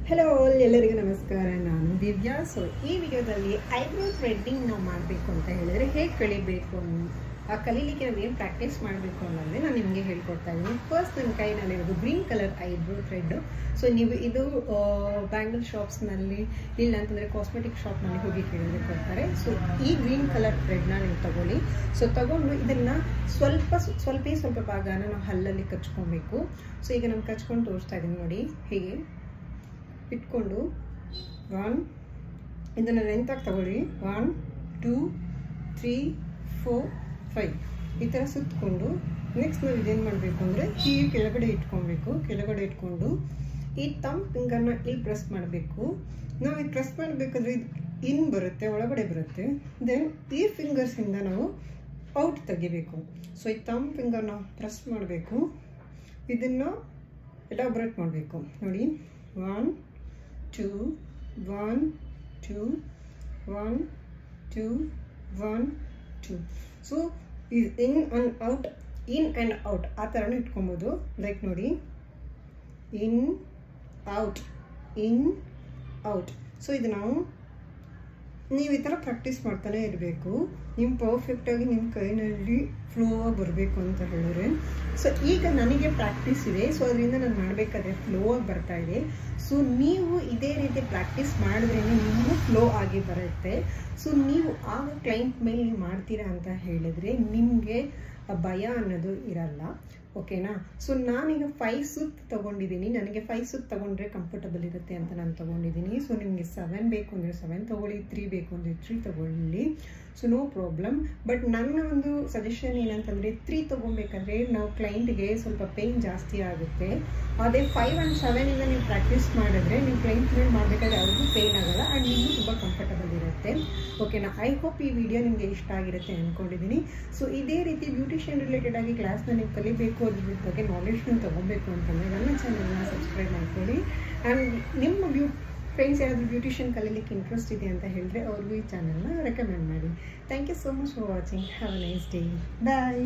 hello ಎಲ್ಲರಿಗೂ ನಮಸ್ಕಾರ ನಾನು ದಿವ್ಯಾ ಸೊ ಈ ವಿಡಿಯೋದಲ್ಲಿ ಐಬ್ರೋ ಥ್ರೆಡ್ಡಿಂಗ್ ನಾವು ಮಾಡಬೇಕು ಅಂತ ಹೇಳಿದ್ರೆ ಹೇಗೆ ಕಲಿಬೇಕು ಆ ಕಲಿಲಿಕ್ಕೆ ನಾವು ಏನು ಪ್ರಾಕ್ಟೀಸ್ ಮಾಡಬೇಕು ಅನ್ನೋದನ್ನೇ ನಾನು ನಿಮಗೆ ಹೇಳ್ಕೊಡ್ತಾ ಇದ್ದೀನಿ ಫಸ್ಟ್ ನನ್ನ ಕೈನಲ್ಲಿರೋದು green colour eyebrow thread so ನೀವು ಇದು ಬ್ಯಾಂಗಲ್ ಶಾಪ್ಸ್ನಲ್ಲಿ ಇಲ್ಲ ಅಂತಂದರೆ ಕಾಸ್ಮೆಟಿಕ್ ಶಾಪ್ನಲ್ಲಿ ಹೋಗಿ ಕೇಳಿದ್ರೆ ಕೊಡ್ತಾರೆ ಸೊ ಈ ಗ್ರೀನ್ ಕಲರ್ ಥ್ರೆಡ್ನ ನೀವು ತಗೊಳ್ಳಿ ಸೊ ತಗೊಂಡು ಇದನ್ನು ಸ್ವಲ್ಪ ಭಾಗನ ನಾವು ಹಲ್ಲಲ್ಲಿ ಕಚ್ಕೊಬೇಕು ಸೊ ಈಗ ನಾನು ಕಚ್ಕೊಂಡು ತೋರಿಸ್ತಾ ಇದ್ದೀನಿ ನೋಡಿ ಹೀಗೆ ಇಟ್ಕೊಂಡು ಇದನ್ನು ಲೆಂತಾಗಿ ತಗೊಳ್ಳಿ 1 2 3 4 5 ಈ ಥರ ಸುತ್ತಕೊಂಡು ನೆಕ್ಸ್ಟ್ ನಾವು ಇದೇನು ಮಾಡಬೇಕು ಅಂದರೆ ಹೀಗೆ ಕೆಳಗಡೆ ಇಟ್ಕೊಬೇಕು ಕೆಳಗಡೆ ಇಟ್ಕೊಂಡು ಈ ತಮ್ಮ ಫಿಂಗರ್ನ ಇಲ್ಲಿ ಪ್ರೆಸ್ ಮಾಡಬೇಕು ನಾವು ಇದು ಪ್ರೆಸ್ ಮಾಡಬೇಕಾದ್ರೆ ಇದು ಇನ್ ಬರುತ್ತೆ ಒಳಗಡೆ ಬರುತ್ತೆ ದೆನ್ ಈ ಫಿಂಗರ್ಸಿಂದ ನಾವು ಔಟ್ ತೆಗಿಬೇಕು ಸೊ ಈ ತಮ್ಮ ಫಿಂಗರ್ನ ಪ್ರೆಸ್ ಮಾಡಬೇಕು ಇದನ್ನು ಎಲಾಬ್ರೇಟ್ ಮಾಡಬೇಕು ನೋಡಿ 1 2 1 2 1 2 1 2 ಸೊ in and out ಆ ಥರನೂ ಇಟ್ಕೊಬೋದು ಲೈಕ್ ನೋಡಿ ಇನ್ ಔಟ್ ಸೊ ಇದು ನಾವು ನೀವು ಈ ಥರ ಪ್ರಾಕ್ಟೀಸ್ ಮಾಡ್ತಾನೆ ಇರಬೇಕು ನಿಮ್ಮ ಪರ್ಫೆಕ್ಟಾಗಿ ನಿಮ್ಮ ಕೈನಲ್ಲಿ ಫ್ಲೋ ಆಗಿ ಬರಬೇಕು ಅಂತ ಹೇಳಿದ್ರೆ ಸೊ ಈಗ ನನಗೆ ಪ್ರಾಕ್ಟೀಸ್ ಇದೆ ಸೊ ಅದರಿಂದ ನಾನು ಮಾಡಬೇಕಾದ್ರೆ ಫ್ಲೋ ಆಗಿ ಬರ್ತಾ ಇದೆ ಸೊ ನೀವು ಇದೇ ರೀತಿ ಪ್ರಾಕ್ಟೀಸ್ ಮಾಡಿದ್ರೇ ನಿಮಗೂ ಫ್ಲೋ ಆಗಿ ಬರುತ್ತೆ ಸೊ ನೀವು ಆಗ ಕ್ಲೈಂಟ್ ಮೇಲೆ ನೀವು ಮಾಡ್ತೀರಾ ಅಂತ ಹೇಳಿದ್ರೆ ನಿಮಗೆ ಭಯ ಅನ್ನೋದು ಇರಲ್ಲ ಓಕೆನಾ ಸೊ ನಾನೀಗ 5 ಸುತ್ತು ತೊಗೊಂಡಿದ್ದೀನಿ ನನಗೆ 5 ಸುತ್ತು ತೊಗೊಂಡ್ರೆ ಕಂಫರ್ಟಬಲ್ ಇರುತ್ತೆ ಅಂತ ನಾನು ತೊಗೊಂಡಿದ್ದೀನಿ ಸೊ ನಿಮಗೆ 7 ಬೇಕು ಅಂದರೆ 7 ತೊಗೊಳ್ಳಿ 3 ಬೇಕು ಅಂದರೆ 3 ತೊಗೊಳ್ಳಿ ಸೊ ನೋ ಪ್ರಾಬ್ಲಮ್ ಬಟ್ ನನ್ನ ಒಂದು ಸಜೆಷನ್ ಏನಂತಂದರೆ 3 ತೊಗೊಬೇಕಾದ್ರೆ ನಾವು ಕ್ಲೈಂಟ್ಗೆ ಸ್ವಲ್ಪ ಪೇಯ್ನ್ ಜಾಸ್ತಿ ಆಗುತ್ತೆ ಅದೇ 5 and 7 ನೀವು ಪ್ರಾಕ್ಟೀಸ್ ಮಾಡಿದ್ರೆ ನೀವು ಕ್ಲೈಂಟ್ ಮೇಲೆ ಮಾಡಬೇಕಾದ್ರೆ ಅವ್ರಿಗೂ ಪೇಯ್ನ್ ಆಗಲ್ಲ ಆ್ಯಂಡ್ ನಿಮಗೂ ತುಂಬ ಕಂಫರ್ಟಬಲ್ ಇರುತ್ತೆ ಓಕೆನಾ ಐ ಹೋಪ್ ಈ ವಿಡಿಯೋ ನಿಮಗೆ ಇಷ್ಟ ಆಗಿರುತ್ತೆ ಅಂದ್ಕೊಂಡಿದ್ದೀನಿ ಸೊ ಇದೇ ರೀತಿ ಬ್ಯೂಟಿಷಿಯನ್ ರಿಲೇಟೆಡ್ ಆಗಿ ಕ್ಲಾಸ್ನ ನೀವು ಕಲಿಬೇಕು ಅದ್ರ ಬಗ್ಗೆ ನಾಲೆಡ್ಜ್ನ ತೊಗೋಬೇಕು ಅಂತಂದರೆ ನನ್ನ ಚಾನಲ್ನ ಸಬ್ಸ್ಕ್ರೈಬ್ ಮಾಡ್ಕೊಳ್ಳಿ ಆ್ಯಂಡ್ ನಿಮ್ಮ ಫ್ರೆಂಡ್ಸ್ ಯಾರಾದರೂ ಬ್ಯೂಟಿಷಿಯನ್ ಕಲೀಲಿಕ್ಕೆ ಇಂಟ್ರೆಸ್ಟ್ ಇದೆ ಅಂತ ಹೇಳಿದ್ರೆ ಅವ್ರಿಗೂ ಈ ಚಾನಲ್ನ ರೆಕಮೆಂಡ್ ಮಾಡಿ thank you so much for watching have a nice day bye